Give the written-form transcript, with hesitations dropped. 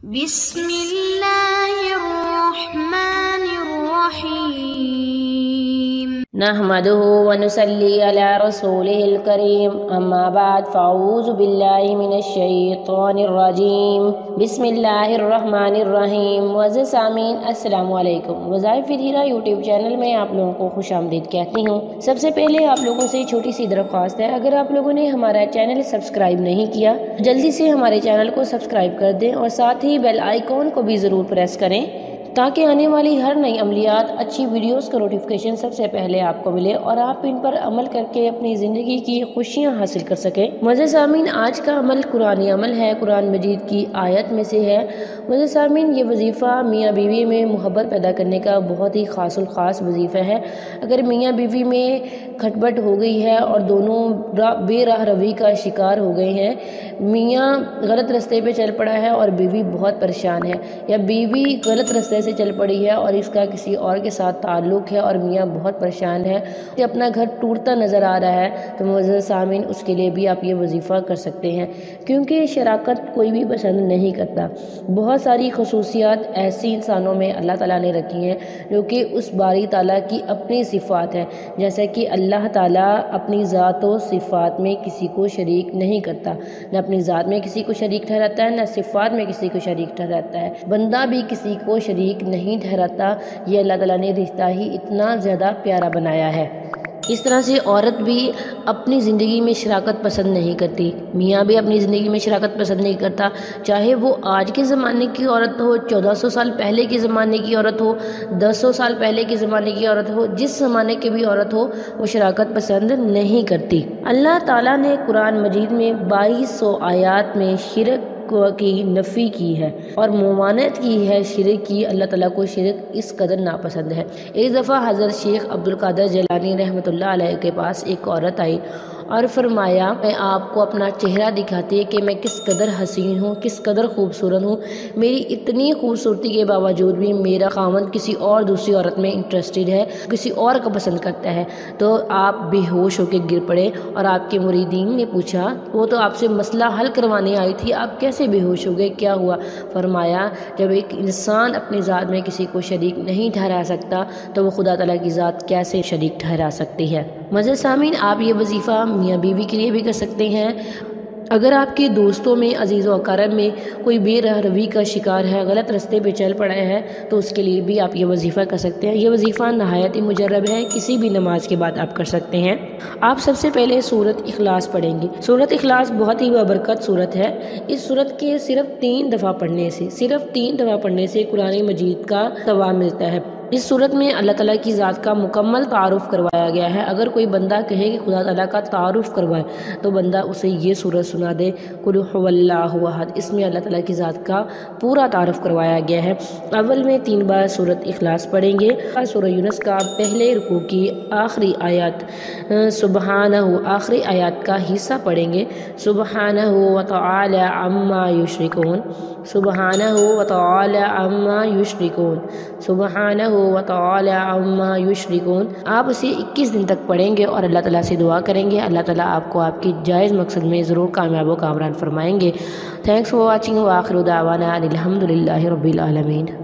बिस्मिल्लाहिर्रहमानिर्रहीम। नहमदुहु व नुसल्ली अला रसूलिहिल करीम। अम्मा बाद फ़अऊज़ु बिल्लाहि मिनश शैतानिर रजीम। बिस्मिल्लाहिर्रहमानिर्रहीम। मुअज़्ज़िज़ सामीन अस्सलामु अलैकुम। वज़ाइफ़ फिल हीरा यूट्यूब चैनल में आप लोगों को खुशामदीद कहती हूँ। सबसे पहले आप लोगों से छोटी सी दरख्वास्त है, अगर आप लोगों ने हमारा चैनल सब्सक्राइब नहीं किया जल्दी से हमारे चैनल को सब्सक्राइब कर दें और साथ ही बेल आइकॉन को भी ज़रूर प्रेस करें ताकि आने वाली हर नई अमलियात अच्छी वीडियोस का नोटिफिकेशन सबसे पहले आपको मिले और आप इन पर अमल करके अपनी ज़िंदगी की खुशियां हासिल कर सकें। मुअज़्ज़िज़ सामीन, आज का अमल कुरानी अमल है, कुरान मजीद की आयत में से है। मुअज़्ज़िज़ सामीन, ये वजीफ़ा मियाँ बीवी में मोहब्बत पैदा करने का बहुत ही ख़ास वजीफ़ा है। अगर मियाँ बीवी में खटपट हो गई है और दोनों बेराह रवी का शिकार हो गए हैं, मियाँ गलत रास्ते पे चल पड़ा है और बीवी बहुत परेशान है, या बीवी गलत रास्ते से चल पड़ी है और इसका किसी और के साथ ताल्लुक़ है और मियाँ बहुत परेशान है, कि अपना घर टूटता नज़र आ रहा है, तो मुअज़्ज़िज़ सामीन उसके लिए भी आप ये वजीफ़ा कर सकते हैं, क्योंकि शराकत कोई भी पसंद नहीं करता। बहुत सारी खसूसियात ऐसी इंसानों में अल्लाह ताला ने रखी हैं जो कि उस बारी ताला की अपनी सिफ़ात है, जैसे कि अल्लाह ताला अपनी ज़ात व सिफ़ात में किसी को शरीक नहीं करता, न अपनी ज़ात में किसी को शरीक ठहराता है, न सिफ़ात में किसी को शरीक ठहराता है। बंदा भी किसी को शरीक नहीं ठहराता। ये अल्लाह ताला ने रिश्ता ही इतना ज़्यादा प्यारा बनाया है। इस तरह से औरत भी अपनी ज़िंदगी में शराकत पसंद नहीं करती, मियाँ भी अपनी ज़िंदगी में शराकत पसंद नहीं करता, चाहे वो आज के ज़माने की औरत हो, 1400 साल पहले के ज़माने की औरत हो, 1000 साल पहले के ज़माने की औरत हो, जिस ज़माने की भी औरत हो, वो शराकत पसंद नहीं करती। अल्लाह ताला ने कुरान मजीद में 2200 आयात में शिरक की नफ़ी की है और मुमानत की है शिरक की। अल्लाह ताला को शिरक इस कदर नापसंद है। एक दफ़ा हज़रत शेख अब्दुल कादिर जिलानी रहमतुल्लाह अलैह के पास एक औरत आई और फरमाया, मैं आपको अपना चेहरा दिखाती है कि मैं किस कदर हसीन हूँ, किस कदर खूबसूरत हूँ। मेरी इतनी खूबसूरती के बावजूद भी मेरा खामन किसी और दूसरी औरत में इंटरेस्टेड है, किसी और को पसंद करता है। तो आप बेहोश होकर गिर पड़े और आपके मुरीदीन ने पूछा, वो तो आपसे मसला हल करवाने आई थी, आप कैसे बेहोश हो गए, क्या हुआ? फरमाया, जब एक इंसान अपनी ज़ात में किसी को शरीक नहीं ठहरा सकता तो वो खुदा ताला की ज़ात कैसे शरीक ठहरा सकती है। मुअज़्ज़िज़ सामीन, आप ये वजीफ़ा मियाँ बीवी के लिए भी कर सकते हैं। अगर आपके दोस्तों में, अजीज़ व अक़ारब में कोई बेराह रवी का शिकार है, गलत रास्ते पे चल पड़ा है, तो उसके लिए भी आप ये वजीफ़ा कर सकते हैं। ये वजीफ़ा नहायत ही मुजर्रब है, किसी भी नमाज के बाद आप कर सकते हैं। आप सबसे पहले सूरत इखलास पढ़ेंगे। सूरत इखलास बहुत ही बरकत सूरत है। इस सूरत के सिर्फ 3 दफ़ा पढ़ने से कुरान मजीद का सवाब मिलता है। इस सूरत में अल्लाह ताला की ज़ात का मुकम्मल तारुफ़ करवाया गया है। अगर कोई बंदा कहे कि खुदा ताला का तारुफ़ करवाए तो बंदा उसे ये सूरत सुना दे, कुल हुवल्लाहु अहद। इसमें अल्लाह ताला की ज़ात का पूरा तारुफ़ करवाया गया है। अव्वल में 3 बार सूरत इखलास पढ़ेंगे। सूरह यूनुस का पहले रुकू की आखिरी आयत सुबहानहु, आखिरी आयत का हिस्सा पढ़ेंगे। सुबहानहु व तआला अम्मा युशरिकून, सुबहानहु व तआला अम्मा युशरिकून, सुबहानहु व तआला अम्मा युशरिकून। आप उसे 21 दिन तक पढ़ेंगे और अल्लाह ताला से दुआ करेंगे। अल्लाह ताला आपको आपकी जायज़ मकसद में ज़रूर कामयाब व कामरान फरमाएंगे। थैंक्स फॉर वॉचिंग व आखिर दावाना अनिल हम्दुलिल्लाहि रब्बिल आलमीन।